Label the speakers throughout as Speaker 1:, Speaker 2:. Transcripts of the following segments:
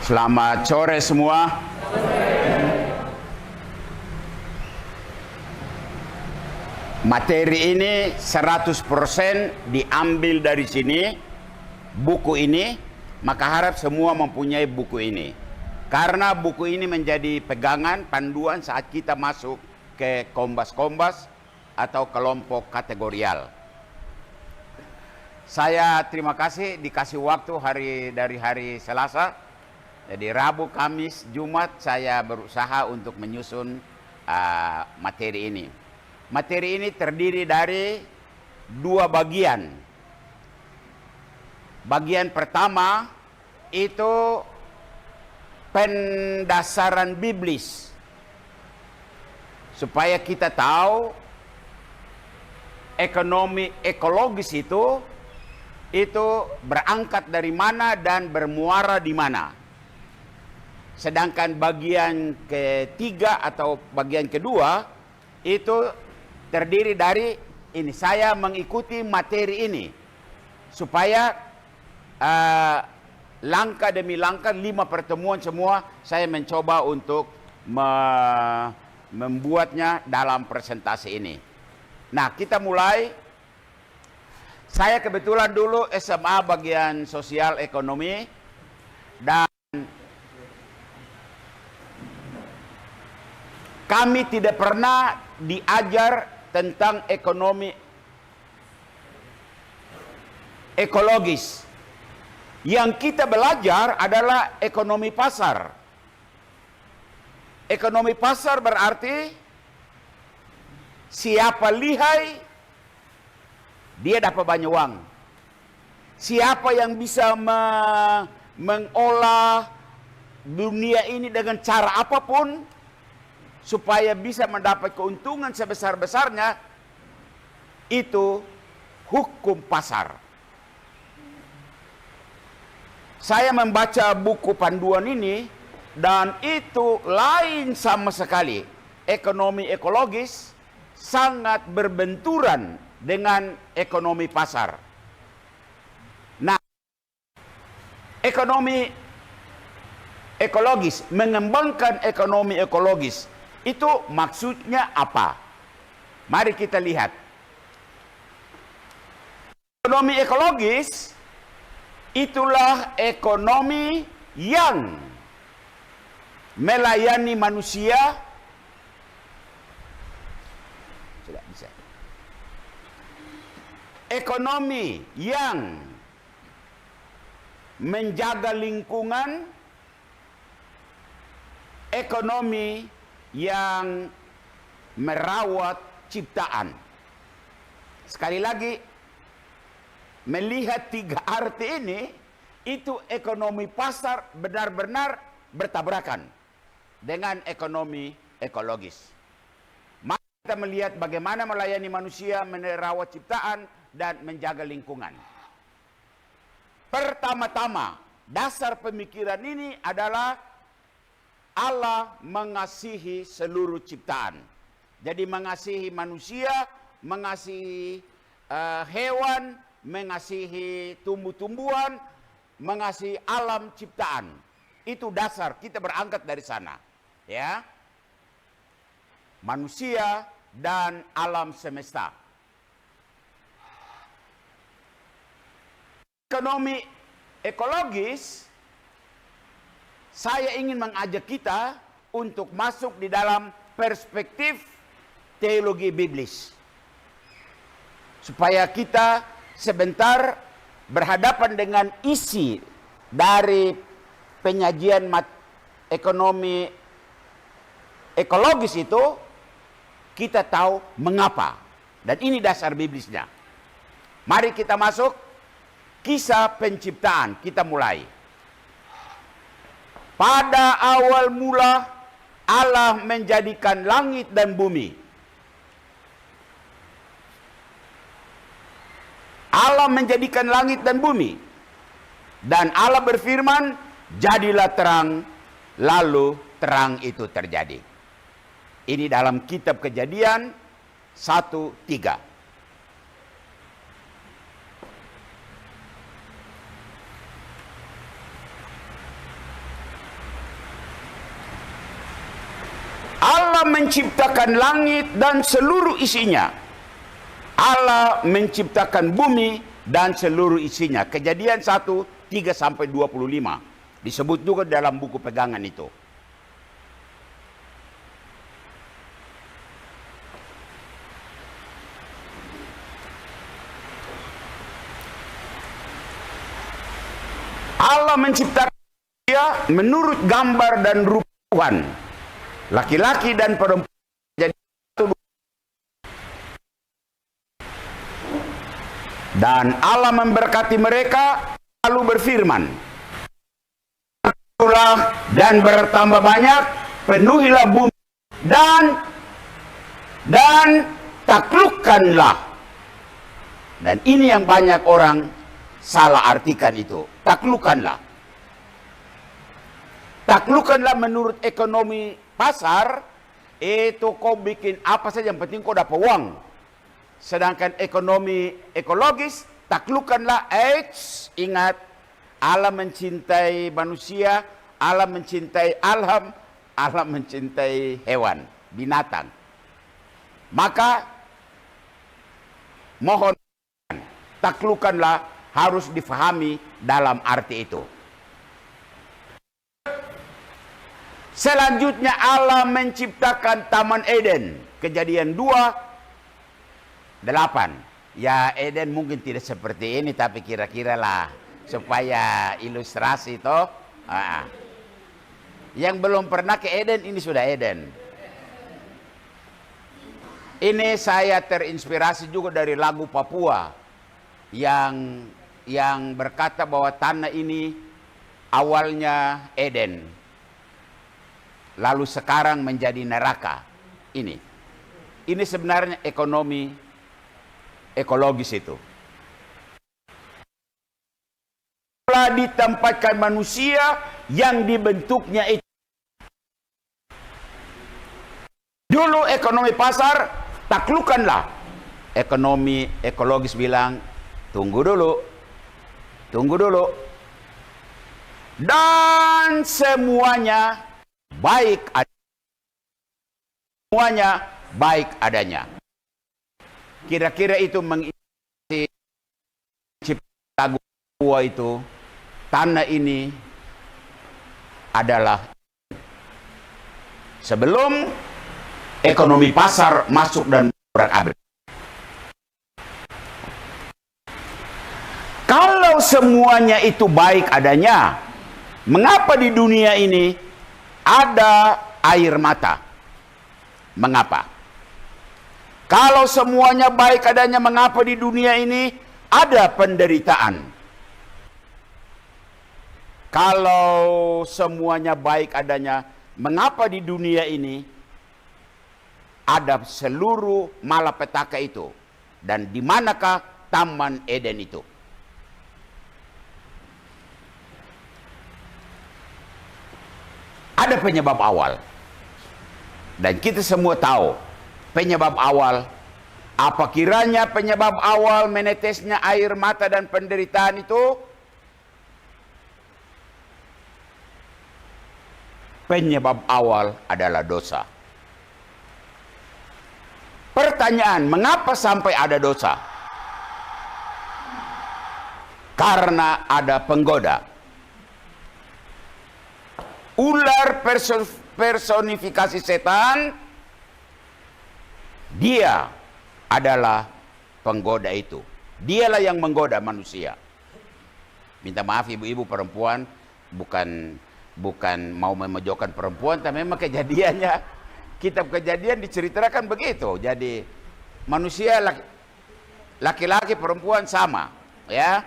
Speaker 1: Selamat sore semua. Materi ini 100% diambil dari sini, buku ini, maka harap semua mempunyai buku ini. Karena buku ini menjadi pegangan, panduan saat kita masuk ke kombas-kombas atau kelompok kategorial. Saya terima kasih dikasih waktu dari hari Selasa. Jadi Rabu, Kamis, Jumat saya berusaha untuk menyusun materi ini. Materi ini terdiri dari dua bagian. Bagian pertama itu pendasaran biblis. Supaya kita tahu ekonomi ekologis itu berangkat dari mana dan bermuara di mana. Sedangkan bagian ketiga atau bagian kedua itu terdiri dari ini. Saya mengikuti materi ini supaya langkah demi langkah 5 pertemuan semua saya mencoba untuk membuatnya dalam presentasi ini. Nah, kita mulai. Saya kebetulan dulu SMA bagian sosial ekonomi dan kami tidak pernah diajar tentang ekonomi ekologis. Yang kita belajar adalah ekonomi pasar. Ekonomi pasar berarti siapa lihai, dia dapat banyak uang. Siapa yang bisa mengolah dunia ini dengan cara apapun, supaya bisa mendapat keuntungan sebesar-besarnya, itu hukum pasar. Saya membaca buku panduan ini dan itu lain sama sekali. Ekonomi ekologis sangat berbenturan dengan ekonomi pasar. Nah, ekonomi ekologis, mengembangkan ekonomi ekologis, itu maksudnya apa? Mari kita lihat. Ekonomi ekologis itulah ekonomi yang melayani manusia. Sudah bisa. Ekonomi yang menjaga lingkungan, ekonomi yang merawat ciptaan. Sekali lagi, melihat 3 arti ini, itu ekonomi pasar benar-benar bertabrakan dengan ekonomi ekologis. Mari kita melihat bagaimana melayani manusia, merawat ciptaan, dan menjaga lingkungan. Pertama-tama, dasar pemikiran ini adalah Allah mengasihi seluruh ciptaan. Jadi mengasihi manusia, mengasihi hewan, mengasihi tumbuh-tumbuhan, mengasihi alam ciptaan. Itu dasar, kita berangkat dari sana. Ya. Manusia dan alam semesta. Ekonomi ekologis, saya ingin mengajak kita untuk masuk di dalam perspektif teologi biblis. Supaya kita sebentar berhadapan dengan isi dari penyajian ekonomi ekologis itu, kita tahu mengapa. Dan ini dasar biblisnya. Mari kita masuk kisah penciptaan. Kita mulai. Pada awal mula Allah menjadikan langit dan bumi. Allah menjadikan langit dan bumi. Dan Allah berfirman, jadilah terang, lalu terang itu terjadi. Ini dalam kitab Kejadian 1:3. Allah menciptakan langit dan seluruh isinya. Allah menciptakan bumi dan seluruh isinya. Kejadian 1:3-25 disebut juga dalam buku pegangan itu. Allah menciptakan dia menurut gambar dan rupa Tuhan. Laki-laki dan perempuan jadi satu. Dan Allah memberkati mereka lalu berfirman, dan bertambah banyak, penuhilah bumi dan taklukkanlah. Dan ini yang banyak orang salah artikan itu. Taklukkanlah. Taklukkanlah menurut ekonomi pasar, itu kau bikin apa saja yang penting kau dapat uang. Sedangkan ekonomi ekologis, taklukkanlah, ingat, Allah mencintai manusia, Allah mencintai alam, Allah mencintai hewan, binatang. Maka mohon taklukkanlah harus difahami dalam arti itu. Selanjutnya Allah menciptakan Taman Eden. Kejadian 2:8. Ya, Eden mungkin tidak seperti ini, tapi kira-kira lah supaya ilustrasi toh. Yang belum pernah ke Eden, ini sudah Eden. Ini saya terinspirasi juga dari lagu Papua yang berkata bahwa tanah ini awalnya Eden, lalu sekarang menjadi neraka. Ini sebenarnya ekonomi ekologis itu. Telah ditempatkan manusia yang dibentuknya itu. Dulu ekonomi pasar, taklukkanlah. Ekonomi ekologis bilang, tunggu dulu. Dan semuanya baik adanya. Kira-kira itu mengisi lagu itu. Tanah ini adalah sebelum ekonomi pasar masuk dan berakabrik. Kalau semuanya itu baik adanya, mengapa di dunia ini ada air mata? Mengapa? Kalau semuanya baik adanya, mengapa di dunia ini ada penderitaan? Kalau semuanya baik adanya, mengapa di dunia ini ada seluruh malapetaka itu? Dan di manakah Taman Eden itu? Ada penyebab awal. Dan kita semua tahu penyebab awal. Apa kiranya penyebab awal menetesnya air mata dan penderitaan itu? Penyebab awal adalah dosa. Pertanyaan, mengapa sampai ada dosa? Karena ada penggoda. Ular personifikasi setan, dia adalah penggoda itu. Dialah yang menggoda manusia. Minta maaf ibu-ibu perempuan, bukan mau memojokkan perempuan, tapi memang kejadiannya, kitab Kejadian diceritakan begitu. Jadi manusia laki-laki perempuan sama, ya.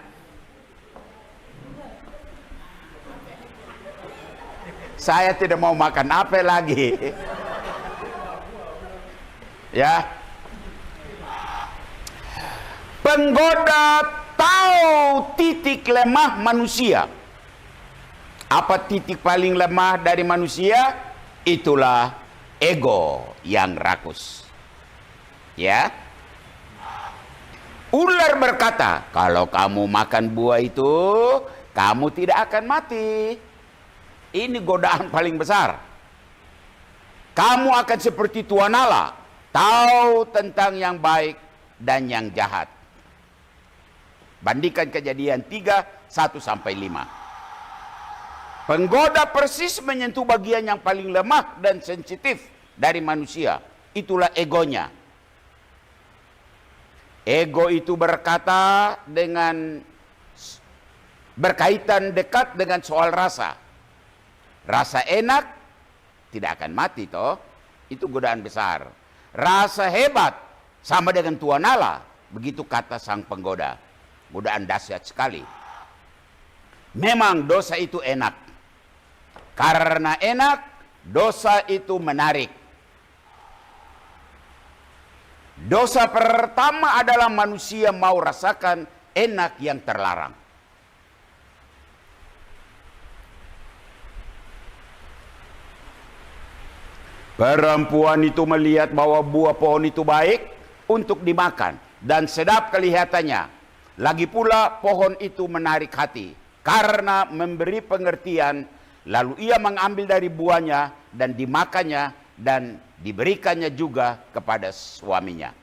Speaker 1: Saya tidak mau makan apa lagi. Ya. Penggoda tahu titik lemah manusia. Apa titik paling lemah dari manusia? Itulah ego yang rakus. Ya. Ular berkata, kalau kamu makan buah itu, kamu tidak akan mati. Ini godaan paling besar. Kamu akan seperti Tuhan Allah, tahu tentang yang baik dan yang jahat. Bandingkan Kejadian 3, 1-5. Penggoda persis menyentuh bagian yang paling lemah dan sensitif dari manusia. Itulah egonya. Ego itu berkaitan dekat dengan soal rasa. Rasa enak tidak akan mati toh. Itu godaan besar. Rasa hebat sama dengan Tuhan Allah. Begitu kata sang penggoda. Godaan dahsyat sekali. Memang dosa itu enak. Karena enak, dosa itu menarik. Dosa pertama adalah manusia mau rasakan enak yang terlarang. Perempuan itu melihat bahwa buah pohon itu baik untuk dimakan dan sedap kelihatannya. Lagi pula pohon itu menarik hati karena memberi pengertian, lalu ia mengambil dari buahnya dan dimakannya dan diberikannya juga kepada suaminya.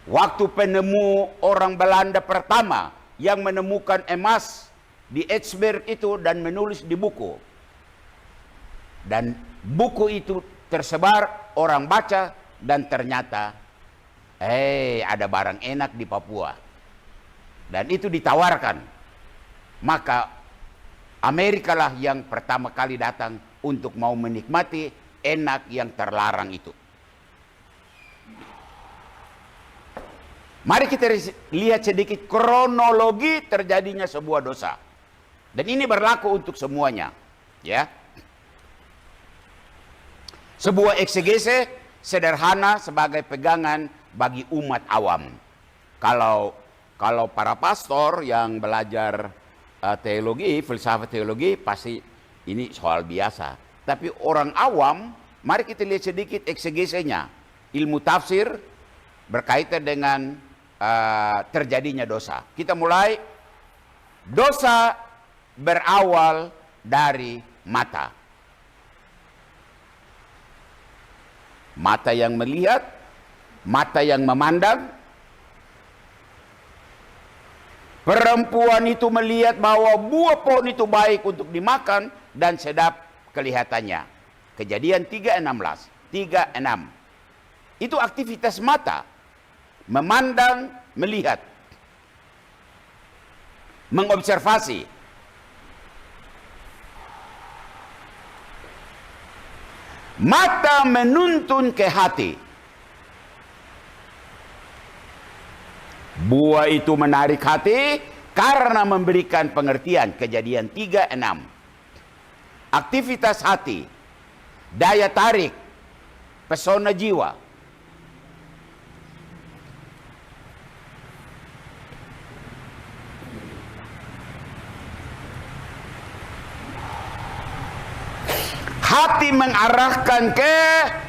Speaker 1: Waktu penemu orang Belanda pertama yang menemukan emas di Edsberg itu dan menulis di buku. Dan buku itu tersebar, orang baca, dan ternyata ada barang enak di Papua. Dan itu ditawarkan. Maka Amerika lah yang pertama kali datang untuk mau menikmati enak yang terlarang itu. Mari kita lihat sedikit kronologi terjadinya sebuah dosa. Dan ini berlaku untuk semuanya, ya. Sebuah eksegese sederhana sebagai pegangan bagi umat awam. Kalau para pastor yang belajar teologi, filsafat teologi, pasti ini soal biasa. Tapi orang awam, mari kita lihat sedikit eksegesenya. Ilmu tafsir berkaitan dengan terjadinya dosa. Kita mulai. Dosa berawal dari mata. Mata yang melihat, mata yang memandang. Perempuan itu melihat bahwa buah pohon itu baik untuk dimakan dan sedap kelihatannya. Kejadian 3:16, 3:6. Itu aktivitas mata. Memandang, melihat. Mengobservasi. Mata menuntun ke hati. Buah itu menarik hati karena memberikan pengertian. Kejadian 3:6. Aktivitas hati, daya tarik, pesona jiwa. Hati mengarahkan ke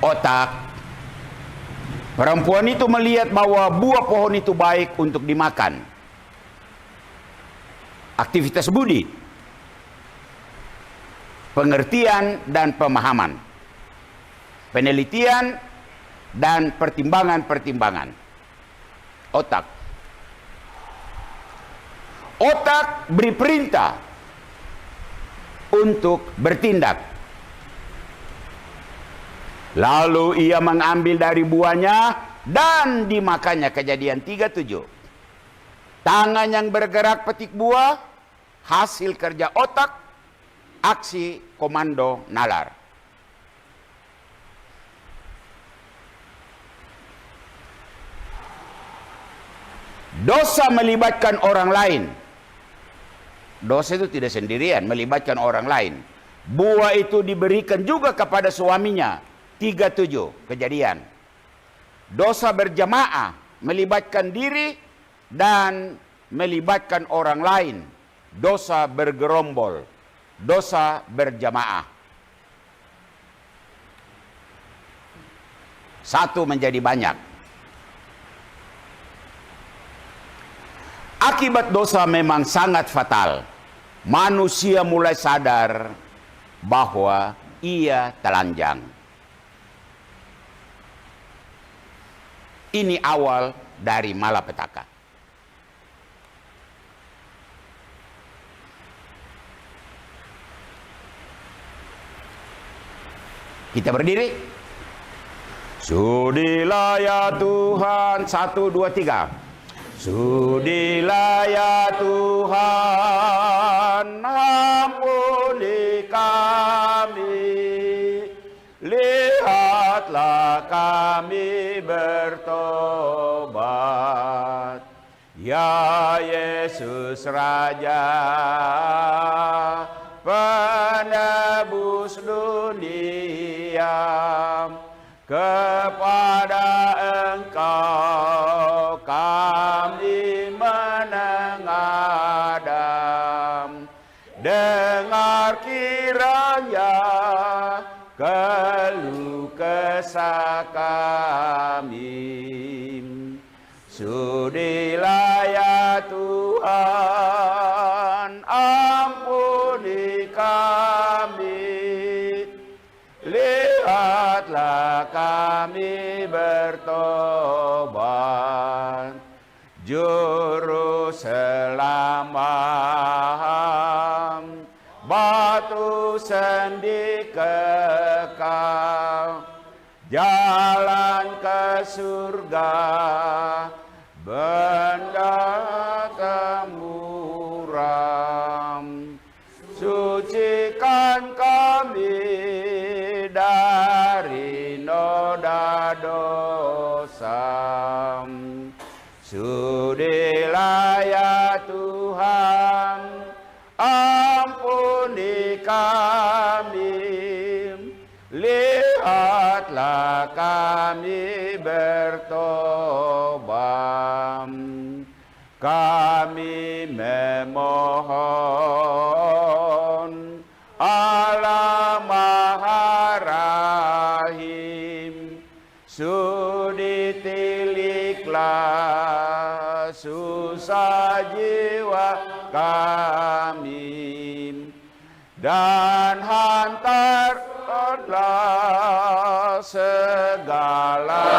Speaker 1: otak. Perempuan itu melihat bahwa buah pohon itu baik untuk dimakan. Aktivitas budi, pengertian dan pemahaman, penelitian dan pertimbangan-pertimbangan. Otak. Otak beri perintah untuk bertindak. Lalu ia mengambil dari buahnya dan dimakannya. Kejadian 3:7. Tangan yang bergerak petik buah, hasil kerja otak, aksi komando nalar. Dosa melibatkan orang lain. Dosa itu tidak sendirian, melibatkan orang lain. Buah itu diberikan juga kepada suaminya. 3:7 Kejadian. Dosa berjamaah melibatkan diri dan melibatkan orang lain. Dosa bergerombol, dosa berjamaah. Satu menjadi banyak. Akibat dosa memang sangat fatal. Manusia mulai sadar bahwa ia telanjang. Ini awal dari malapetaka. Kita berdiri. Sudilah ya Tuhan, 1, 2, 3. Sudilah ya Tuhan, ampuni kami. Lihatlah kami bertobat. Ya Yesus Raja, penebus dunia, kepada Engkau kami menengadam. Dengar kiranya keluh kesah kami. Sudilah ya Tuhan, ampuni kami. Lihatlah kami bertobat. Juru selamat, batu sendi kekal, jalan ke surga, benda kemuram. Sucikan kami dari noda dosa. Sudilah ya Tuhan, ampuni kami. Lihatlah kami bertobat. Kami memohon Allah Maha Rahim, sudi tiliklah susah jiwa kami, dan hantarlah segala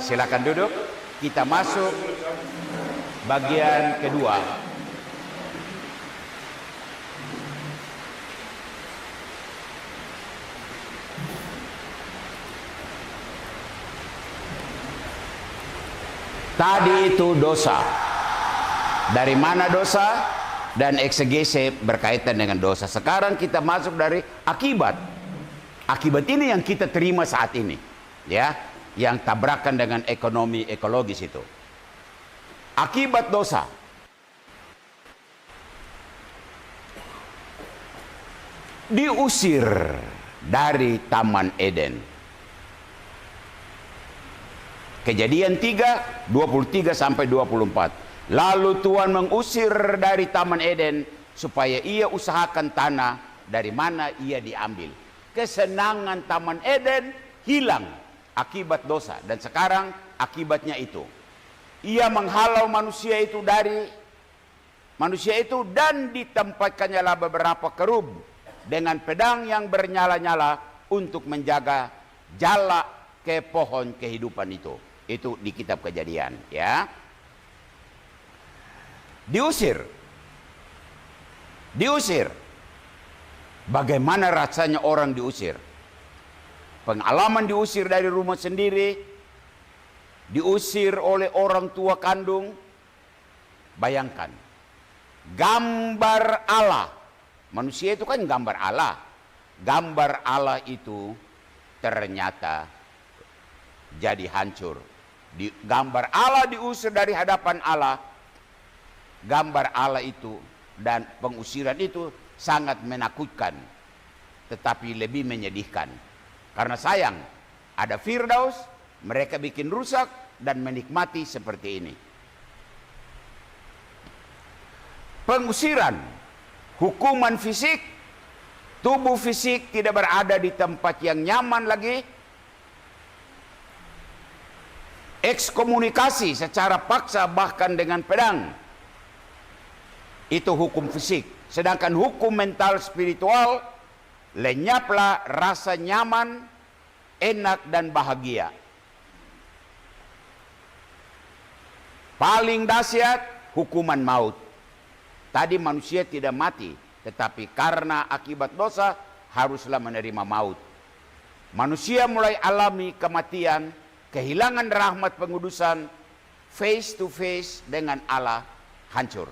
Speaker 1: Silakan duduk. Kita masuk bagian kedua. Tadi itu dosa. Dari mana dosa? Dan eksegese berkaitan dengan dosa. Sekarang kita masuk dari akibat. Akibat ini yang kita terima saat ini, ya, yang tabrakan dengan ekonomi ekologis itu. Akibat dosa. Diusir dari Taman Eden. Kejadian 3, 23 sampai 24. Lalu Tuhan mengusir dari Taman Eden supaya ia usahakan tanah dari mana ia diambil. Kesenangan Taman Eden hilang akibat dosa, dan sekarang akibatnya itu ia menghalau manusia itu dari manusia itu, dan ditempatkannya beberapa kerub dengan pedang yang bernyala-nyala untuk menjaga jala ke pohon kehidupan itu. Itu di kitab Kejadian, ya. Diusir. Bagaimana rasanya orang diusir? Pengalaman diusir dari rumah sendiri, diusir oleh orang tua kandung. Bayangkan, gambar Allah. Manusia itu kan gambar Allah. Gambar Allah itu ternyata jadi hancur. Gambar Allah diusir dari hadapan Allah. Gambar Allah itu dan pengusiran itu sangat menakutkan, tetapi lebih menyedihkan. Karena sayang, ada Firdaus, mereka bikin rusak dan menikmati seperti ini. Pengusiran hukuman fisik, tubuh fisik tidak berada di tempat yang nyaman lagi, ekskomunikasi secara paksa bahkan dengan pedang, itu hukum fisik. Sedangkan hukum mental spiritual, lenyaplah rasa nyaman, enak dan bahagia. Paling dahsyat hukuman maut. Tadi manusia tidak mati, tetapi karena akibat dosa haruslah menerima maut. Manusia mulai alami kematian, kehilangan rahmat pengudusan, face to face dengan Allah hancur.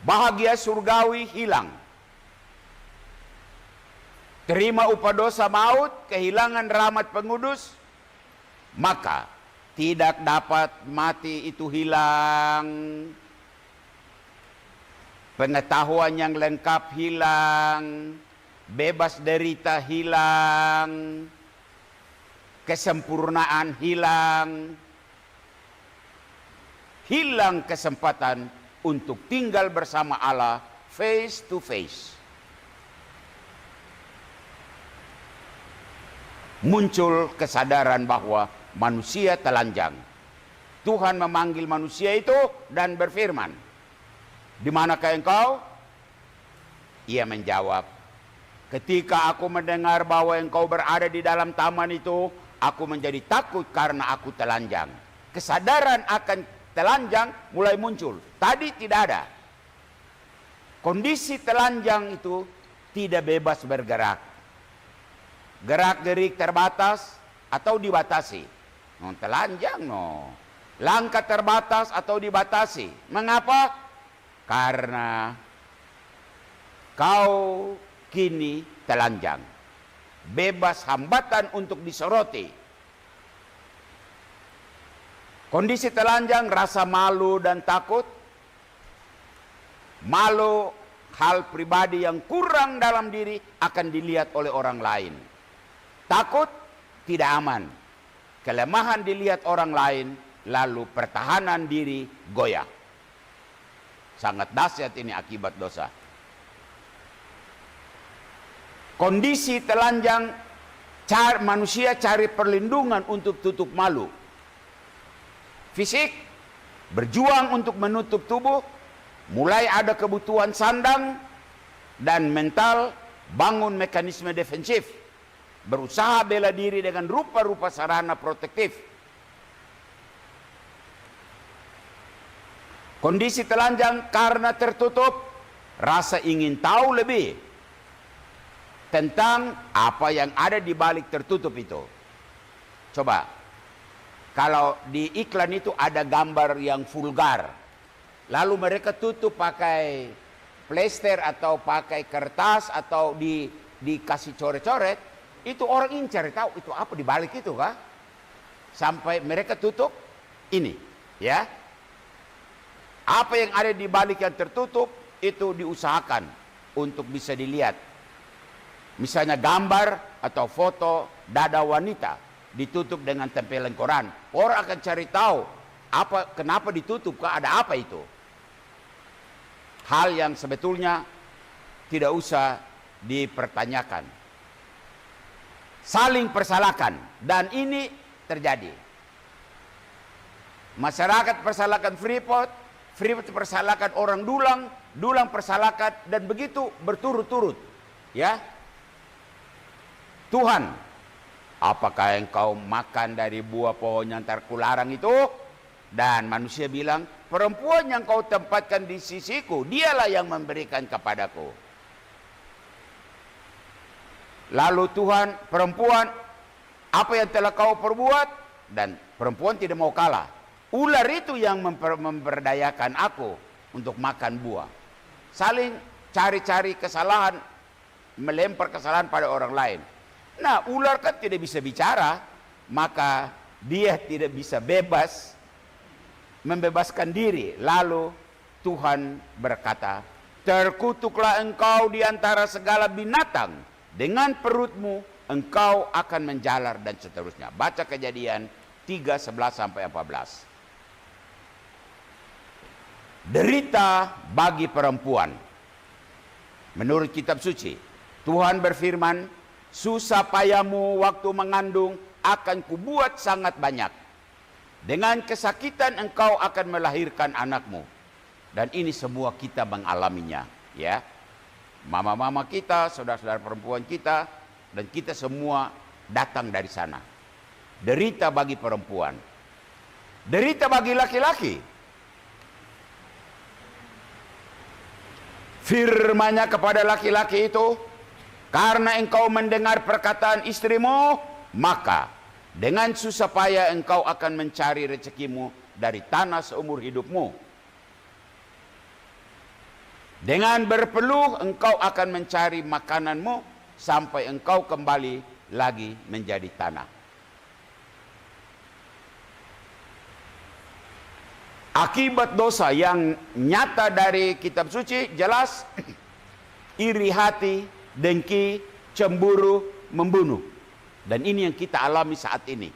Speaker 1: Bahagia surgawi hilang. Terima upah dosa maut, kehilangan rahmat pengudus, maka tidak dapat mati itu hilang. Pengetahuan yang lengkap hilang, bebas derita hilang, kesempurnaan hilang, hilang kesempatan untuk tinggal bersama Allah face to face. Muncul kesadaran bahwa manusia telanjang. Tuhan memanggil manusia itu dan berfirman, "Di manakah engkau?" Ia menjawab, "Ketika aku mendengar bahwa engkau berada di dalam taman itu, aku menjadi takut karena aku telanjang." Kesadaran akan telanjang mulai muncul. Tadi tidak ada. Kondisi telanjang itu tidak bebas bergerak. Gerak-gerik terbatas atau dibatasi. Telanjang Langkah terbatas atau dibatasi. Mengapa? Karena kau kini telanjang. Bebas hambatan untuk disoroti. Kondisi telanjang, rasa malu dan takut. Malu hal pribadi yang kurang dalam diri akan dilihat oleh orang lain. Takut tidak aman. Kelemahan dilihat orang lain, lalu pertahanan diri goyah. Sangat dahsyat ini akibat dosa. Kondisi telanjang, manusia cari perlindungan untuk tutup malu. Fisik, berjuang untuk menutup tubuh, mulai ada kebutuhan sandang, dan mental, bangun mekanisme defensif. Berusaha bela diri dengan rupa-rupa sarana protektif. Kondisi telanjang karena tertutup, rasa ingin tahu lebih tentang apa yang ada di balik tertutup itu. Coba, kalau di iklan itu ada gambar yang vulgar, lalu mereka tutup pakai plester atau pakai kertas atau dikasih coret-coret, itu orang ingin cari tahu itu apa di balik itu, kah? Sampai mereka tutup ini, ya. Apa yang ada di balik yang tertutup itu diusahakan untuk bisa dilihat. Misalnya gambar atau foto dada wanita ditutup dengan tempelan koran. Orang akan cari tahu kenapa ditutup, ada apa itu. Hal yang sebetulnya tidak usah dipertanyakan. Saling persalahkan, dan ini terjadi. Masyarakat persalahkan Freeport persalahkan orang Dulang persalahkan, dan begitu berturut-turut. Ya, Tuhan, apakah engkau makan dari buah pohon yang terkularang itu? Dan manusia bilang, perempuan yang kau tempatkan di sisiku, dialah yang memberikan kepadaku. Lalu Tuhan, perempuan, apa yang telah kau perbuat? Dan perempuan tidak mau kalah. Ular itu yang memperdayakan aku untuk makan buah. Saling cari-cari kesalahan, melempar kesalahan pada orang lain. Nah, ular kan tidak bisa bicara, maka dia tidak bisa membebaskan diri. Lalu Tuhan berkata, terkutuklah engkau di antara segala binatang, dengan perutmu engkau akan menjalar, dan seterusnya. Baca Kejadian 3:11-14. Derita bagi perempuan. Menurut kitab suci, Tuhan berfirman, susah payahmu waktu mengandung akan kubuat sangat banyak. Dengan kesakitan engkau akan melahirkan anakmu. Dan ini semua kita mengalaminya, ya. Mama-mama kita, saudara-saudara perempuan kita, dan kita semua datang dari sana. Derita bagi perempuan, derita bagi laki-laki. Firman-Nya kepada laki-laki itu, karena engkau mendengar perkataan istrimu, maka dengan susah payah engkau akan mencari rezekimu dari tanah seumur hidupmu. Dengan berpeluh engkau akan mencari makananmu sampai engkau kembali lagi menjadi tanah. Akibat dosa yang nyata dari kitab suci jelas iri hati, dengki, cemburu, membunuh. Dan ini yang kita alami saat ini.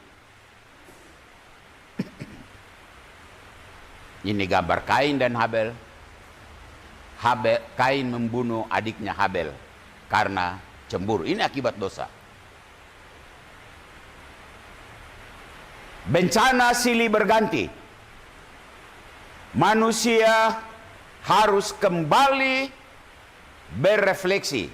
Speaker 1: Ini gambar Kain dan Habel. Kain membunuh adiknya Habel karena cemburu. Ini akibat dosa. Bencana silih berganti. Manusia harus kembali berefleksi.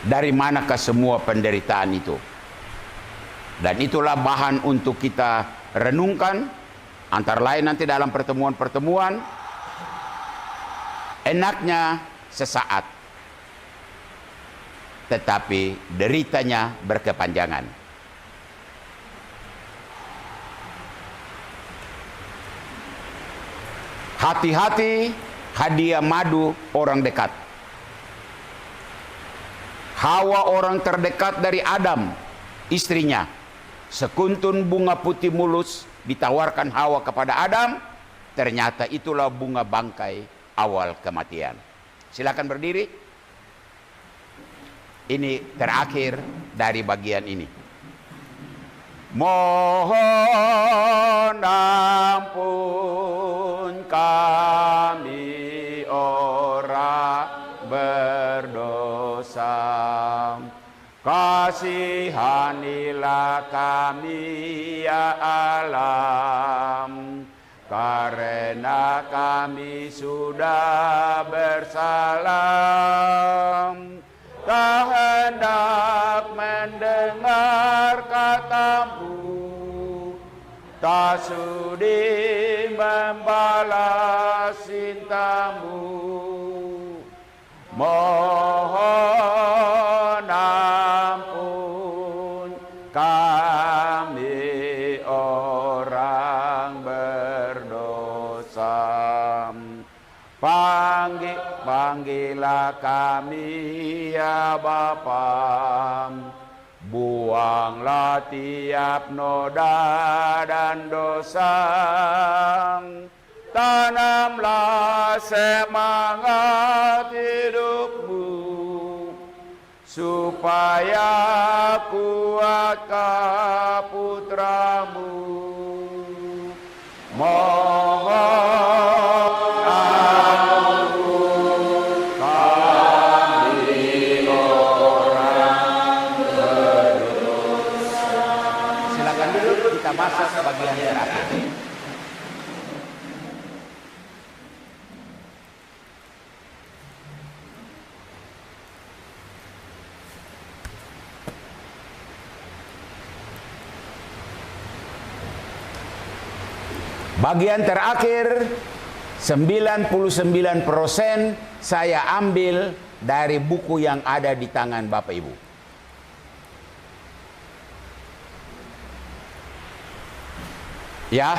Speaker 1: Dari manakah semua penderitaan itu? Dan itulah bahan untuk kita renungkan. Antara lain nanti dalam pertemuan-pertemuan. Enaknya sesaat, tetapi deritanya berkepanjangan. Hati-hati hadiah madu orang dekat. Hawa orang terdekat dari Adam, istrinya. Sekuntun bunga putih mulus ditawarkan Hawa kepada Adam, ternyata itulah bunga bangkai awal kematian. Silakan berdiri. Ini terakhir dari bagian ini. Mohon ampun kami orang berdosa, kasihanilah kami ya Allah, karena kami sudah bersalah. Tak hendak mendengar kata-Mu, tak sudi membalas cinta-Mu. Mohon ampun kami orang berdosa. Panggillah kami ya Bapa, buanglah tiap noda dan dosa, tanamlah semangat hidupmu, supaya kuatkah putramu. Mohon masuk ke bagian terakhir. Bagian terakhir 99% saya ambil dari buku yang ada di tangan Bapak Ibu. Ya.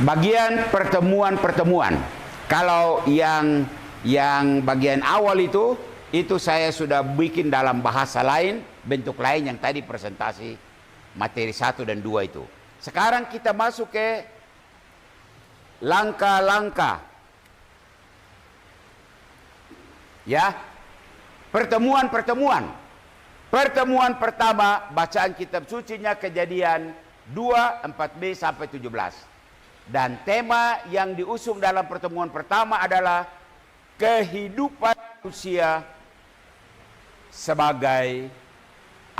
Speaker 1: Bagian pertemuan-pertemuan. Kalau yang bagian awal itu saya sudah bikin dalam bahasa lain, bentuk lain yang tadi presentasi materi 1 dan 2 itu. Sekarang kita masuk ke langkah-langkah. Ya. Pertemuan-pertemuan. Pertemuan pertama bacaan kitab sucinya Kejadian 2, 4b sampai 17. Dan tema yang diusung dalam pertemuan pertama adalah kehidupan manusia sebagai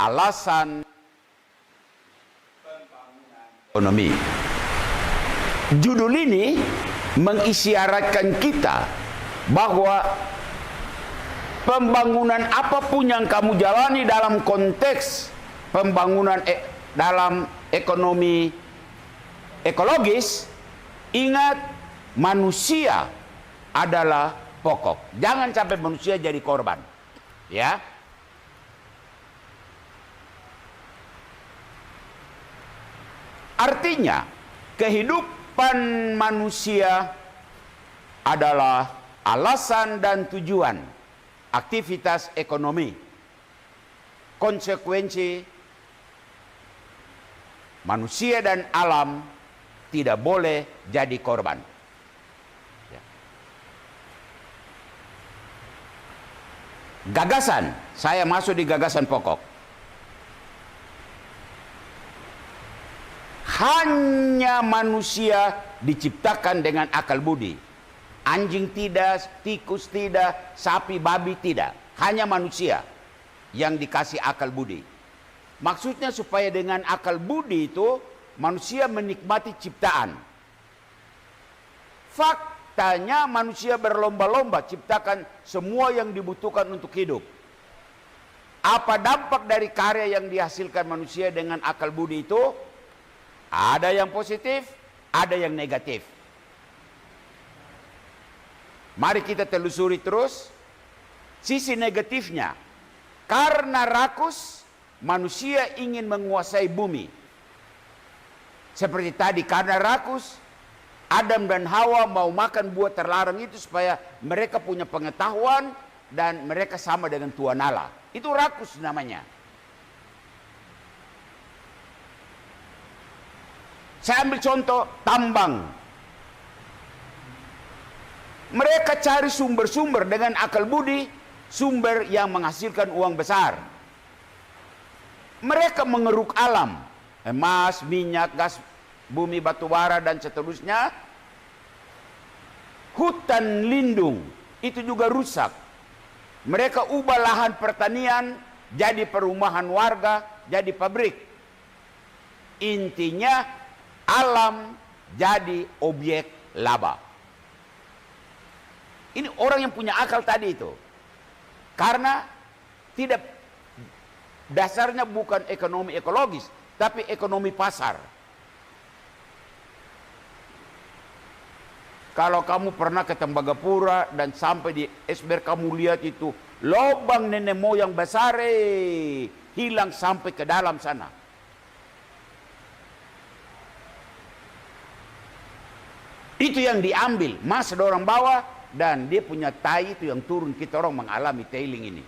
Speaker 1: alasan pembangunan ekonomi. Judul ini mengisyaratkan kita bahwa pembangunan apapun yang kamu jalani dalam konteks pembangunan dalam ekonomi ekologis, ingat manusia adalah pokok. Jangan sampai manusia jadi korban. Ya. Artinya, kehidupan manusia adalah alasan dan tujuan aktivitas ekonomi. Konsekuensi manusia dan alam tidak boleh jadi korban. Ya. Gagasan, saya masuk di gagasan pokok. Hanya manusia diciptakan dengan akal budi. Anjing tidak, tikus tidak, sapi, babi tidak. Hanya manusia yang dikasih akal budi. Maksudnya supaya dengan akal budi itu manusia menikmati ciptaan. Faktanya manusia berlomba-lomba ciptakan semua yang dibutuhkan untuk hidup. Apa dampak dari karya yang dihasilkan manusia dengan akal budi itu? Ada yang positif, ada yang negatif. Mari kita telusuri terus sisi negatifnya. Karena rakus, manusia ingin menguasai bumi. Seperti tadi, karena rakus, Adam dan Hawa mau makan buah terlarang itu supaya mereka punya pengetahuan dan mereka sama dengan Tuhan Allah. Itu rakus namanya. Saya ambil contoh tambang. Mereka cari sumber-sumber dengan akal budi, sumber yang menghasilkan uang besar. Mereka mengeruk alam, emas, minyak, gas, bumi, batu bara, dan seterusnya. Hutan lindung, itu juga rusak. Mereka ubah lahan pertanian, jadi perumahan warga, jadi pabrik. Intinya, alam jadi objek laba. Ini orang yang punya akal tadi itu. Karena tidak, dasarnya bukan ekonomi ekologis, tapi ekonomi pasar. Kalau kamu pernah ke Tembagapura dan sampai di Esber, kamu lihat itu lubang nenek moyang besar hilang sampai ke dalam sana. Itu yang diambil, masa orang bawa. Dan dia punya tai itu yang turun, kita orang mengalami tailing ini.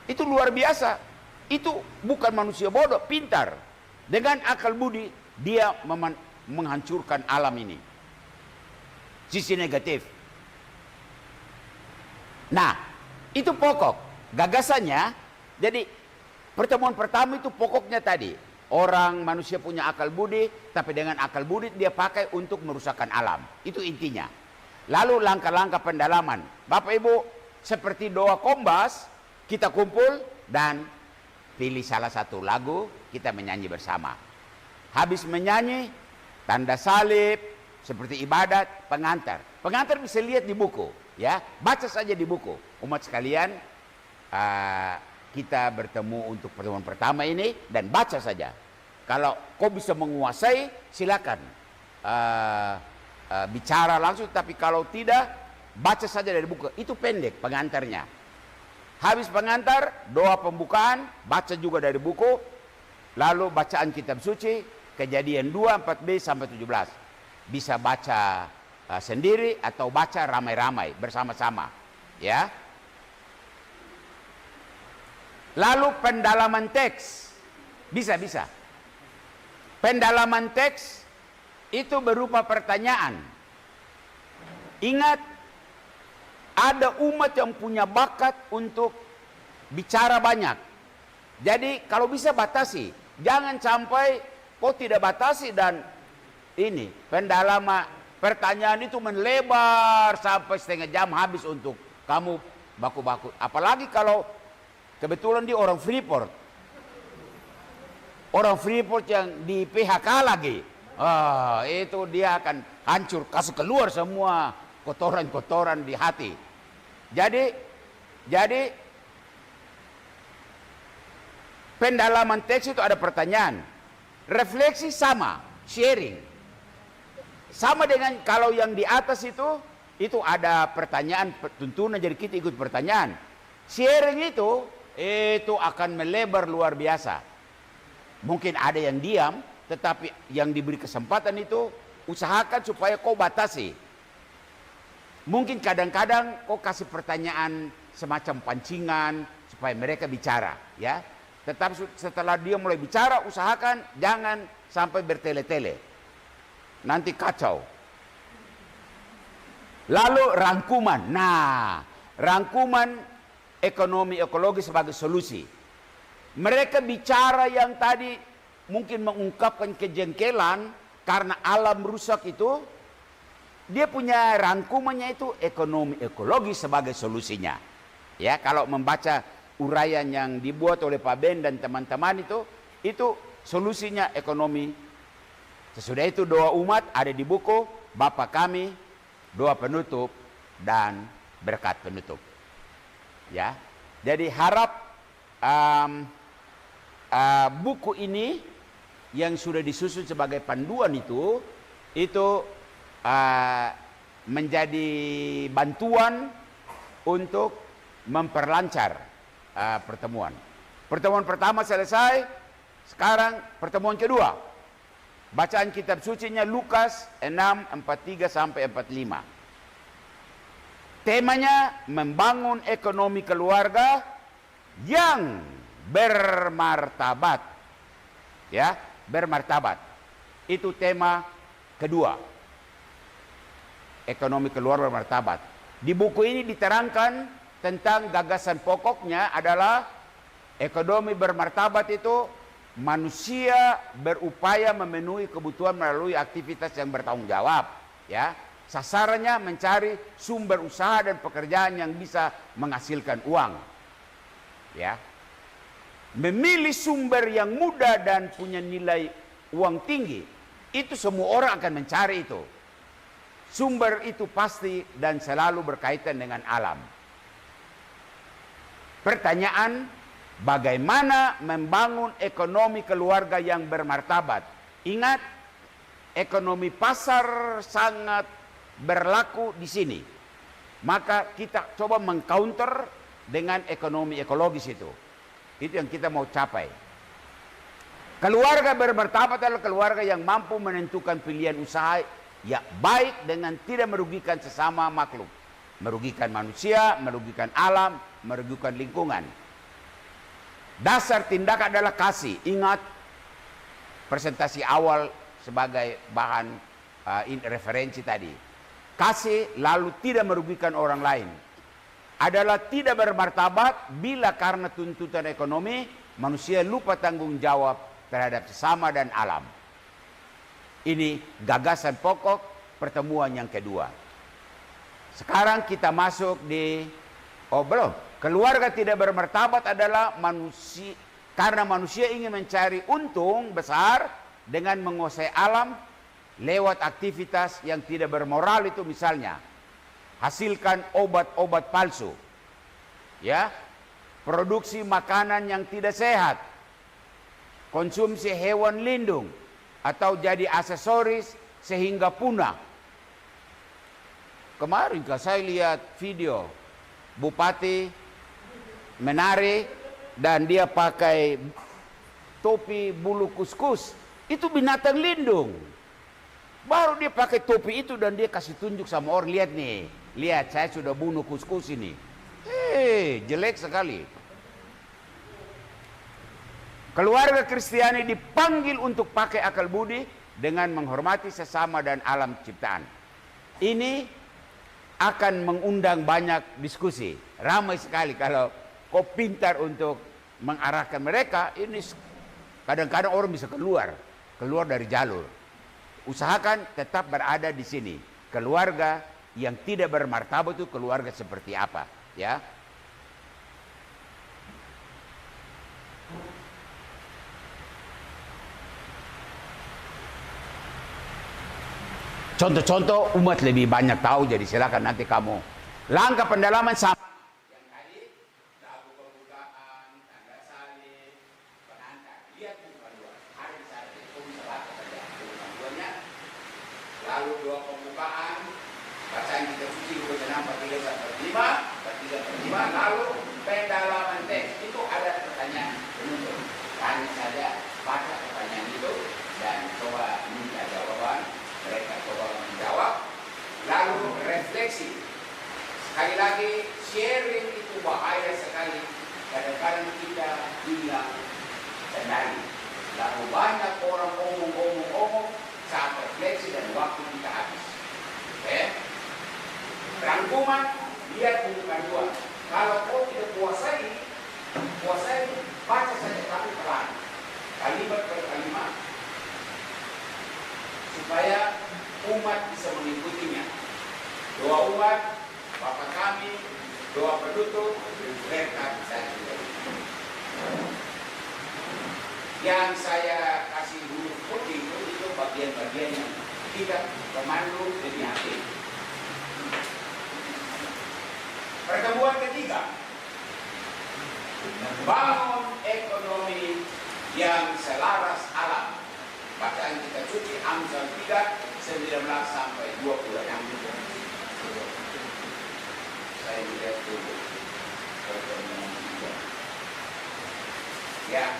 Speaker 1: Itu luar biasa. Itu bukan manusia bodoh, pintar. Dengan akal budi, dia menghancurkan alam ini. Sisi negatif. Nah, itu pokok. Gagasannya, jadi pertemuan pertama itu pokoknya tadi. Orang manusia punya akal budi, tapi dengan akal budi dia pakai untuk merusakkan alam. Itu intinya. Lalu langkah-langkah pendalaman. Bapak Ibu, seperti doa kombas, kita kumpul dan pilih salah satu lagu, kita menyanyi bersama. Habis menyanyi, tanda salib, seperti ibadat, pengantar. Pengantar bisa lihat di buku, ya. Baca saja di buku. Umat sekalian, kita bertemu untuk pertemuan pertama ini dan baca saja. Kalau kau bisa menguasai, silakan. Bicara langsung, tapi kalau tidak, baca saja dari buku. Itu pendek pengantarnya. Habis pengantar, doa pembukaan, baca juga dari buku. Lalu bacaan kitab suci, Kejadian 2, 4b sampai 17. Bisa baca sendiri atau baca ramai-ramai bersama-sama, ya. Lalu pendalaman teks, bisa. Pendalaman teks itu berupa pertanyaan. Ingat, ada umat yang punya bakat untuk bicara banyak. Jadi kalau bisa batasi, jangan sampai kau tidak batasi dan ini pendalaman pertanyaan itu melebar sampai setengah jam habis untuk kamu baku-baku. Apalagi kalau kebetulan dia orang Freeport. Orang Freeport yang di PHK lagi. Itu dia akan hancur, kasih keluar semua kotoran-kotoran di hati. Jadi pendalaman teks itu ada pertanyaan. Refleksi sama, sharing. Sama dengan kalau yang di atas itu ada pertanyaan, tuntunan, jadi kita ikut pertanyaan. Sharing itu akan melebar luar biasa. Mungkin ada yang diam, tetapi yang diberi kesempatan itu usahakan supaya kau batasi. Mungkin kadang-kadang kau kasih pertanyaan semacam pancingan supaya mereka bicara, ya. Tetapi setelah dia mulai bicara, usahakan jangan sampai bertele-tele. Nanti kacau. Lalu rangkuman. Nah, rangkuman ekonomi ekologi sebagai solusi. Mereka bicara yang tadi mungkin mengungkapkan kejengkelan karena alam rusak itu, dia punya rangkumannya itu ekonomi ekologi sebagai solusinya. Ya, kalau membaca uraian yang dibuat oleh Pak Ben dan teman-teman itu solusinya ekonomi. Sesudah itu doa umat ada di buku Bapa Kami, doa penutup dan berkat penutup. Ya, jadi harap buku ini yang sudah disusun sebagai panduan itu menjadi bantuan untuk memperlancar pertemuan. Pertemuan pertama selesai, sekarang pertemuan kedua. Bacaan kitab sucinya Lukas 6:43 sampai 45. Temanya membangun ekonomi keluarga yang bermartabat. Ya, bermartabat. Itu tema kedua. Ekonomi keluarga bermartabat. Di buku ini diterangkan tentang gagasan pokoknya adalah ekonomi bermartabat itu manusia berupaya memenuhi kebutuhan melalui aktivitas yang bertanggung jawab, ya. Sasarannya mencari sumber usaha dan pekerjaan yang bisa menghasilkan uang. Ya. Memilih sumber yang mudah dan punya nilai uang tinggi, itu semua orang akan mencari itu. Sumber itu pasti dan selalu berkaitan dengan alam. Pertanyaan, bagaimana membangun ekonomi keluarga yang bermartabat? Ingat, ekonomi pasar sangat berlaku di sini. Maka kita coba mengcounter dengan ekonomi ekologis itu. Itu yang kita mau capai. Keluarga bermartabat adalah keluarga yang mampu menentukan pilihan usaha ya baik dengan tidak merugikan sesama makhluk. Merugikan manusia, merugikan alam, merugikan lingkungan. Dasar tindakan adalah kasih. Ingat presentasi awal sebagai bahan referensi tadi. Kasih lalu tidak merugikan orang lain. Adalah tidak bermartabat bila karena tuntutan ekonomi manusia lupa tanggung jawab terhadap sesama dan alam. Ini gagasan pokok pertemuan yang kedua. Sekarang kita masuk di belum. Keluarga tidak bermartabat adalah manusia karena manusia ingin mencari untung besar dengan menguasai alam lewat aktivitas yang tidak bermoral itu, misalnya hasilkan obat-obat palsu, ya, produksi makanan yang tidak sehat, konsumsi hewan lindung atau jadi aksesoris sehingga punah. Kemarin saya lihat video bupati menari dan dia pakai topi bulu kuskus, itu binatang lindung. Baru dia pakai topi itu dan dia kasih tunjuk sama orang, lihat nih, lihat saya sudah bunuh kuskus ini. Jelek sekali. Keluarga Kristiani dipanggil untuk pakai akal budi dengan menghormati sesama dan alam ciptaan. Ini akan mengundang banyak diskusi. Ramai sekali kalau kau pintar untuk mengarahkan mereka. Ini kadang-kadang orang bisa keluar dari jalur. Usahakan tetap berada di sini. Keluarga yang tidak bermartabat itu keluarga seperti apa, ya? Contoh-contoh umat lebih banyak tahu, jadi silakan nanti kamu langkah pendalaman sama yang tadi, lagu pembukaan, tanda salib, penanda, lihat panduan. Ada di sana, jadi kamu bisa baca saja panduannya. Lalu doa pembukaan, bacaan kita suci Kebenaran 43/5, lalu pendalaman teks itu ada pertanyaan penutup. Tanya saja, baca pertanyaan itu dan coba minta jawaban. Mereka coba menjawab, lalu refleksi. Sekali lagi, sharing itu bahaya sekali. Kadang-kadang kita hilang kendali. Lalu banyak orang ngomong saat refleksi dan waktu kita habis. Oke? Rangkuman, lihat pembukaan dua. Kalau kau tidak kuasai, baca saja tapi pelan. Kalimat per kalimat. Supaya umat bisa mengikutinya. Doa umat, Bapa kami, doa penutup, berkat saya juga. Yang saya kasih huruf putih itu bagian-bagian yang kita pemandu lebih aktif. Pertemuan ketiga, membangun ekonomi yang selaras alam. Bacaan kita suci Amsal 3:19 sampai 20. Saya lihat dulu. Ya.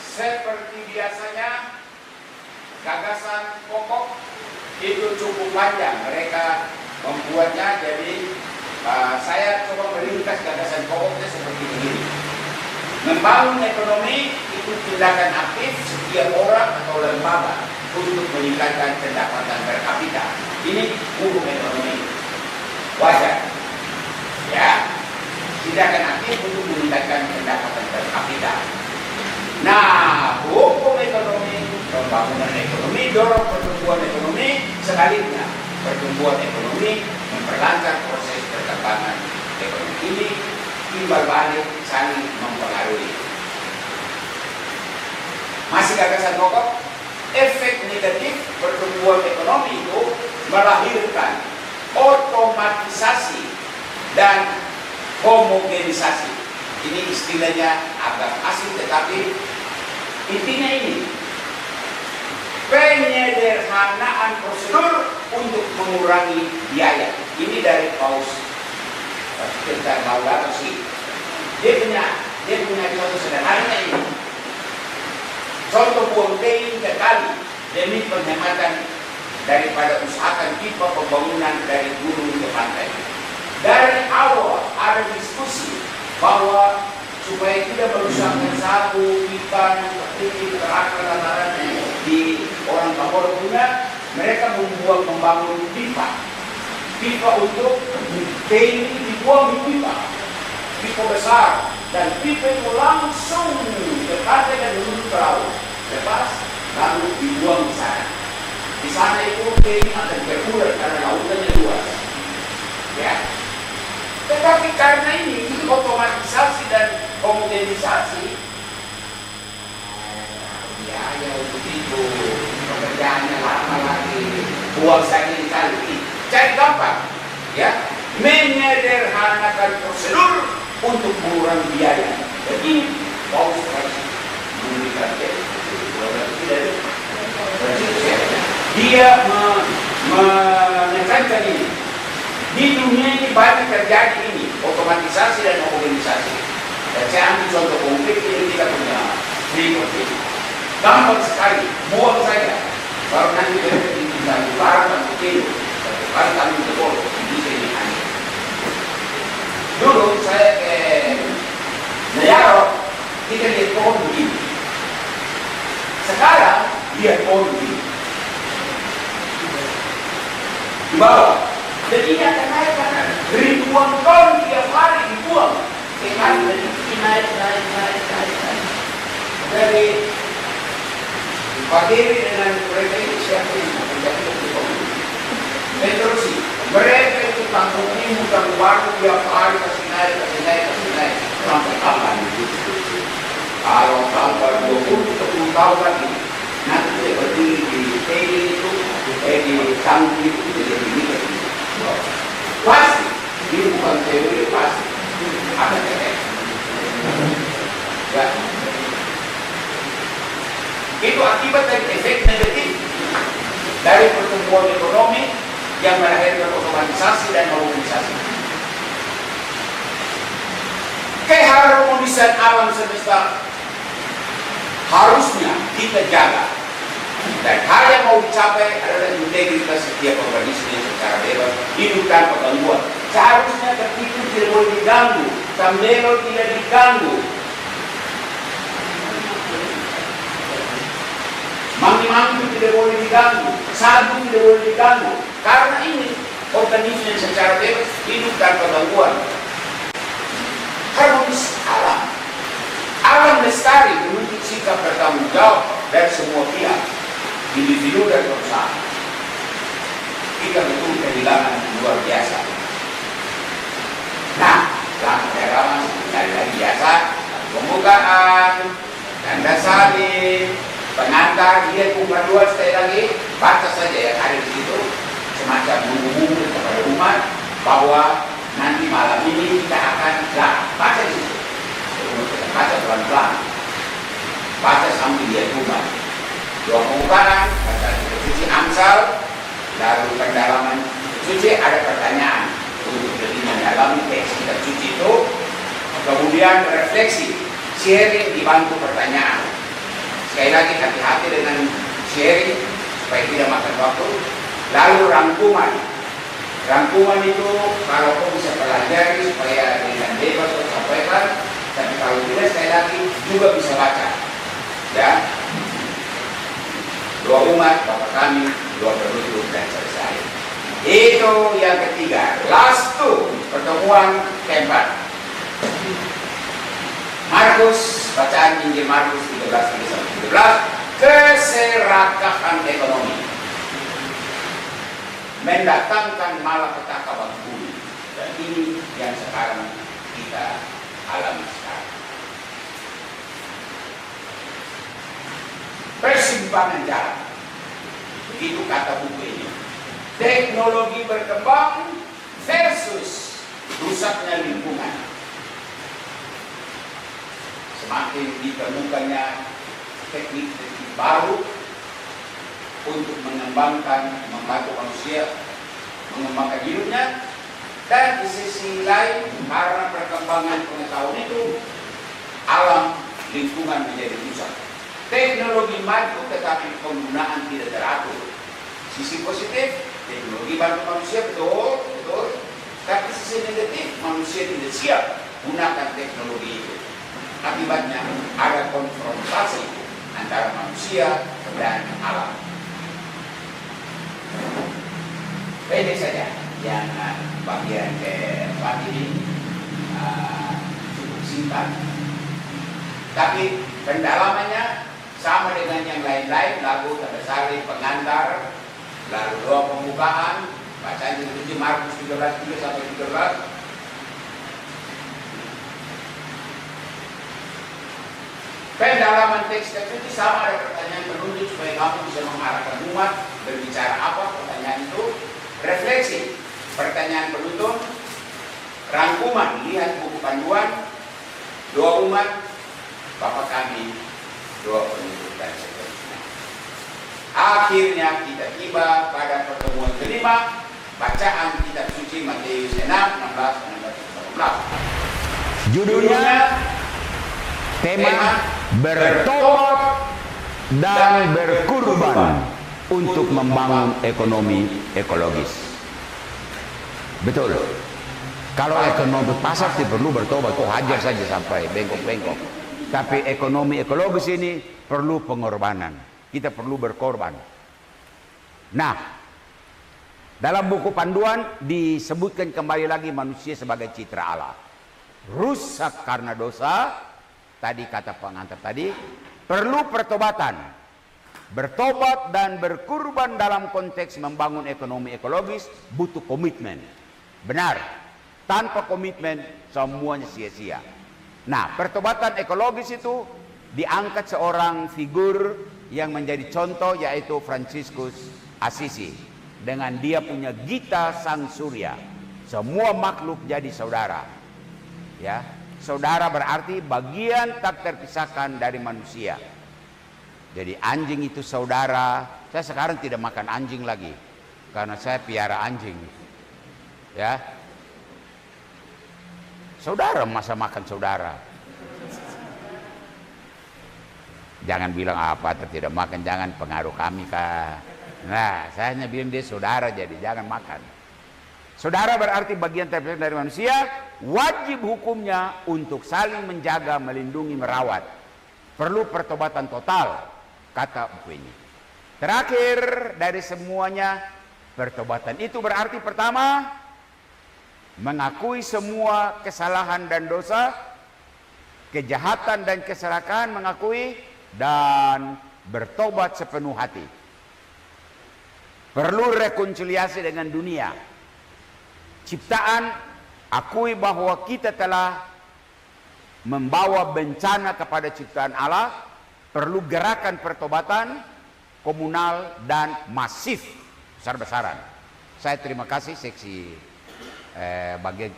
Speaker 1: Seperti biasanya, gagasan pokok itu cukup panjang. Mereka membuatnya, jadi saya coba meringkas gagasan pokoknya seperti ini. Membangun ekonomi itu tindakan aktif setiap orang atau lembaga untuk meningkatkan pendapatan per kapita. Ini hukum ekonomi. Wajar. Ya. Tindakan aktif untuk meningkatkan pendapatan per kapita. Nah, hukum ekonomi, pembangunan ekonomi, dorong pertumbuhan ekonomi, sebaliknya pertumbuhan ekonomi memperlancar proses perkembangan ekonomi ini. Timbal balik saling mempengaruhi. Masih gagasan pokok, efek negatif pertumbuhan ekonomi itu melahirkan otomatisasi dan homogenisasi. Ini istilahnya agak asing, tetapi intinya ini: penyederhanaan prosedur untuk mengurangi biaya. Ini dari Paus tentang Laudato Si. Dia punya contoh sederhana ini. Contoh buang teh sekali demi penghematan daripada usahakan pipa pembangunan dari gunung ke pantai. Dari awal ada diskusi bahwa supaya tidak merusakkan sabu, ikan, seperti kerakar di orang Papua punya, mereka membangun pipa untuk teh ini dibuang di pipa besar, dan pipa itu langsung ke pantai dan menuju ke laut. Lepas lalu dibuang di sana. Di sana itu teh ini akan berkurang karena lautannya luas. Ya. Tetapi karena ini otomatisasi dan homogenisasi, biaya untuk itu, pekerjaannya lama lagi, buang saja dikali. Cari gampang, ya, menyederhanakan prosedur untuk mengurangi biaya. Jadi Paus memberikan dia menekankan ini. Di dunia ini banyak terjadi ini, otomatisasi dan homogenisasi. Dan saya ambil contoh konkret ini, kita punya seperti ini. Gampang sekali, buang saja. Baru nanti tinggal di barang dan kecil. Baru kami betul bisa ini hanya. Dulu saya ke Nayaro, kita lihat pohon begini. Sekarang lihat pohon begini. Di bawah. Jadi ini akan naik karena ribuan ton tiap naik. Jadi berdiri dengan mereka itu siapa yang menjadi ekonomi? Meterusi. Mereka itu tanggung ini bukan waktu tiap hari kasih naik sampai kapan? Kalau tanggal 20 tahun lagi, nanti saya berdiri di TI itu, di tanggung itu jadi begini. Pasti, ini bukan teori, pasti ada efek. Ya. Itu akibat dari efek negatif dari pertumbuhan ekonomi yang melahirkan otomatisasi dan mobilisasi. Keharmonisan alam semesta harusnya kita jaga, dan hal yang mau dicapai adalah integritas setiap organisme secara bebas, hidup tanpa gangguan. Seharusnya tertipu tidak boleh diganggu, tambelo tidak diganggu, mangi-mangi tidak boleh diganggu, sabu tidak boleh diganggu, karena ini organisme yang secara bebas hidup tanpa gangguan. Harmonis alam lestari menuntut sikap bertanggung jawab dari semua pihak, individu dan perusahaan. Kita betul kehilangan luar biasa. Nah, langkah dalam dari biasa pembukaan, tanda salib, pengantar, dia pembaruan sekali lagi, baca saja yang ada di situ, semacam menghubungi kepada umat bahwa nanti malam ini kita akan baca di situ. Baca pelan-pelan, baca sambil lihat umat. Dua pembukaan, baca suci Amsal, lalu pendalaman suci ada pertanyaan untuk lebih mendalami teks kitab suci itu, kemudian refleksi, sharing dibantu pertanyaan. Sekali lagi hati-hati dengan sharing supaya tidak makan waktu. Lalu rangkuman itu kalau kau bisa pelajari supaya dengan bebas kau sampaikan, tapi kalau tidak sekali lagi juga bisa baca. Ya, dua umat, Bapak kami, dua penutup dan selesai. Itu yang ketiga. Last two, pertemuan keempat. Markus, bacaan Injil Markus 13:13, keserakahan ekonomi mendatangkan malapetaka bagi bumi, dan ini yang sekarang kita alami sekarang. Persimpangan jalan, begitu kata buku ini. Teknologi berkembang versus rusaknya lingkungan. Semakin ditemukannya teknik-teknik baru untuk mengembangkan, membantu manusia mengembangkan hidupnya, dan di sisi lain karena perkembangan pengetahuan itu alam lingkungan menjadi rusak. Teknologi maju tetapi penggunaan tidak teratur. Sisi positif, teknologi bantu manusia betul, tapi sisi negatif manusia tidak siap gunakan teknologi itu. Akibatnya ada konfrontasi antara manusia dan alam. Pendek saja yang bagian keempat ini cukup singkat, tapi pendalamannya sama dengan yang lain-lain. Lagu, tanda salib, pengantar, lalu doa pembukaan, bacaan di Markus 13:3-13. Pendalaman teks tersebut sama, ada pertanyaan penuntut supaya kamu bisa mengarahkan umat berbicara apa pertanyaan itu. Refleksi, pertanyaan penuntut. Rangkuman, lihat buku panduan. Doa umat, Bapa kami, doa penuntut dan seterusnya. Akhirnya kita tiba pada pertemuan kelima, bacaan kitab suci Matius 6:16-18.
Speaker 2: Judulnya tema bertobat dan berkurban untuk membangun ekonomi ekologis. Betul. Kalau ekonomi pasar sih perlu bertobat, kok hajar saja sampai bengkok-bengkok. Tapi ekonomi ekologis ini perlu pengorbanan. Kita perlu berkorban. Nah, dalam buku panduan disebutkan kembali lagi manusia sebagai citra Allah.
Speaker 1: rusak karena dosa, tadi kata pengantar tadi, perlu pertobatan. Bertobat dan berkurban dalam konteks membangun ekonomi ekologis butuh komitmen. Benar, tanpa komitmen semuanya sia-sia. Nah, pertobatan ekologis itu diangkat seorang figur yang menjadi contoh, yaitu Fransiskus Assisi. Dengan dia punya Gita Sang Surya, semua makhluk jadi saudara. Ya, saudara berarti bagian tak terpisahkan dari manusia. Jadi anjing itu saudara. Saya sekarang tidak makan anjing lagi karena saya piara anjing. Ya, saudara masa makan saudara. Jangan bilang apa atau tidak makan, jangan pengaruh kami kah. Nah, saya hanya bilang dia saudara, jadi jangan makan. Saudara berarti bagian terpisah dari manusia, wajib hukumnya untuk saling menjaga, melindungi, merawat. Perlu pertobatan total, kata buku ini. Terakhir dari semuanya, pertobatan itu berarti pertama, mengakui semua kesalahan dan dosa, kejahatan dan keserakahan, mengakui dan bertobat sepenuh hati. Perlu rekonsiliasi dengan dunia. Ciptaan, akui bahwa kita telah membawa bencana kepada ciptaan Allah. Perlu gerakan pertobatan komunal dan masif, besar-besaran. Saya terima kasih seksi bagian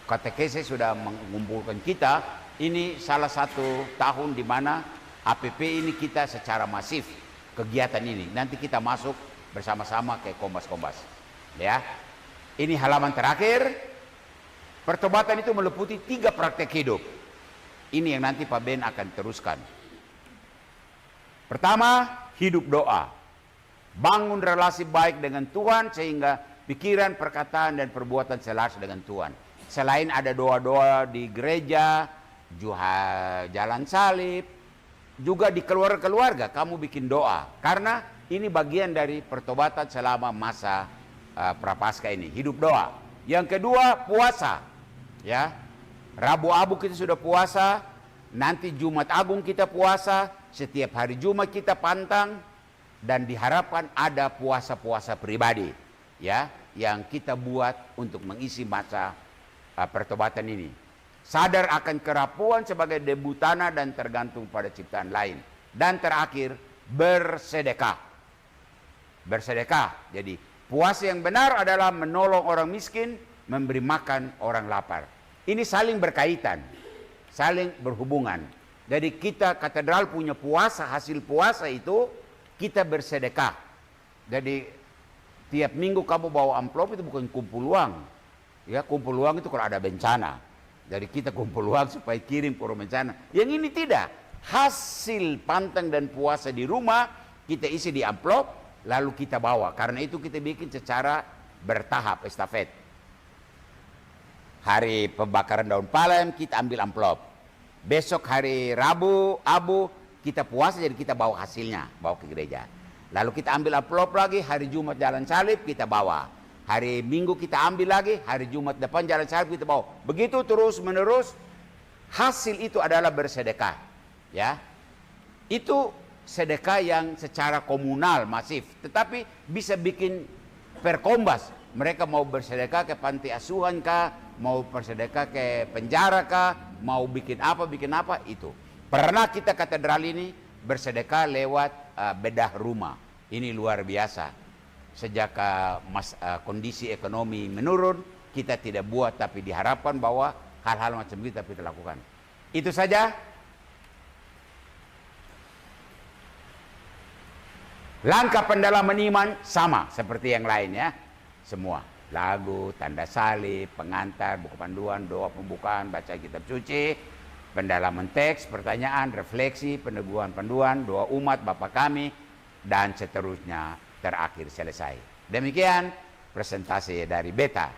Speaker 1: katekese sudah mengumpulkan kita. Ini salah satu tahun di mana APP ini kita secara masif kegiatan ini. Nanti kita masuk bersama-sama ke Kombas-Kombas. Ya, ini halaman terakhir. Pertobatan itu meliputi 3 praktek hidup. Ini yang nanti Pak Ben akan teruskan. Pertama, hidup doa. Bangun relasi baik dengan Tuhan sehingga pikiran, perkataan, dan perbuatan selaras dengan Tuhan. Selain ada doa-doa di gereja, jalan salib, juga di keluarga-keluarga kamu bikin doa. Karena ini bagian dari pertobatan selama masa Prapaskah ini, hidup doa. Yang kedua, puasa. Ya, Rabu Abu kita sudah puasa, nanti Jumat Agung kita puasa, setiap hari Jumat kita pantang, dan diharapkan ada puasa-puasa pribadi, ya, yang kita buat untuk mengisi masa pertobatan ini. Sadar akan kerapuan sebagai debutana dan tergantung pada ciptaan lain. Dan terakhir, bersedekah. Bersedekah. Jadi puasa yang benar adalah menolong orang miskin, memberi makan orang lapar. Ini saling berkaitan, saling berhubungan. Jadi kita katedral punya puasa, hasil puasa itu kita bersedekah. Jadi tiap minggu kamu bawa amplop itu bukan kumpul uang. Ya, kumpul uang itu kalau ada bencana. Jadi kita kumpul uang supaya kirim ke orang bencana. Yang ini tidak. Hasil pantang dan puasa di rumah kita isi di amplop lalu kita bawa. Karena itu kita bikin secara bertahap, estafet. Hari pembakaran daun palem kita ambil amplop. Besok hari Rabu, Abu, kita puasa jadi kita bawa hasilnya, bawa ke gereja. Lalu kita ambil amplop lagi, hari Jumat jalan salib kita bawa. Hari Minggu kita ambil lagi, hari Jumat depan jalan salib kita bawa. Begitu terus menerus, hasil itu adalah bersedekah. Ya, itu sedekah yang secara komunal masif, tetapi bisa bikin perkombas. Mereka mau bersedekah ke panti asuhan kah, mau bersedekah ke penjara kah, mau bikin apa itu. Pernah kita katedral ini bersedekah lewat bedah rumah. Ini luar biasa. Sejak kondisi ekonomi menurun, kita tidak buat, tapi diharapkan bahwa hal-hal macam itu kita lakukan. Itu saja. Langkah pendalaman iman sama seperti yang lain ya. Semua. Lagu, tanda salib, pengantar, buku panduan, doa pembukaan, baca kitab suci, pendalaman teks, pertanyaan, refleksi, peneguhan panduan, doa umat, Bapa kami, dan seterusnya terakhir selesai. Demikian presentasi dari Beta.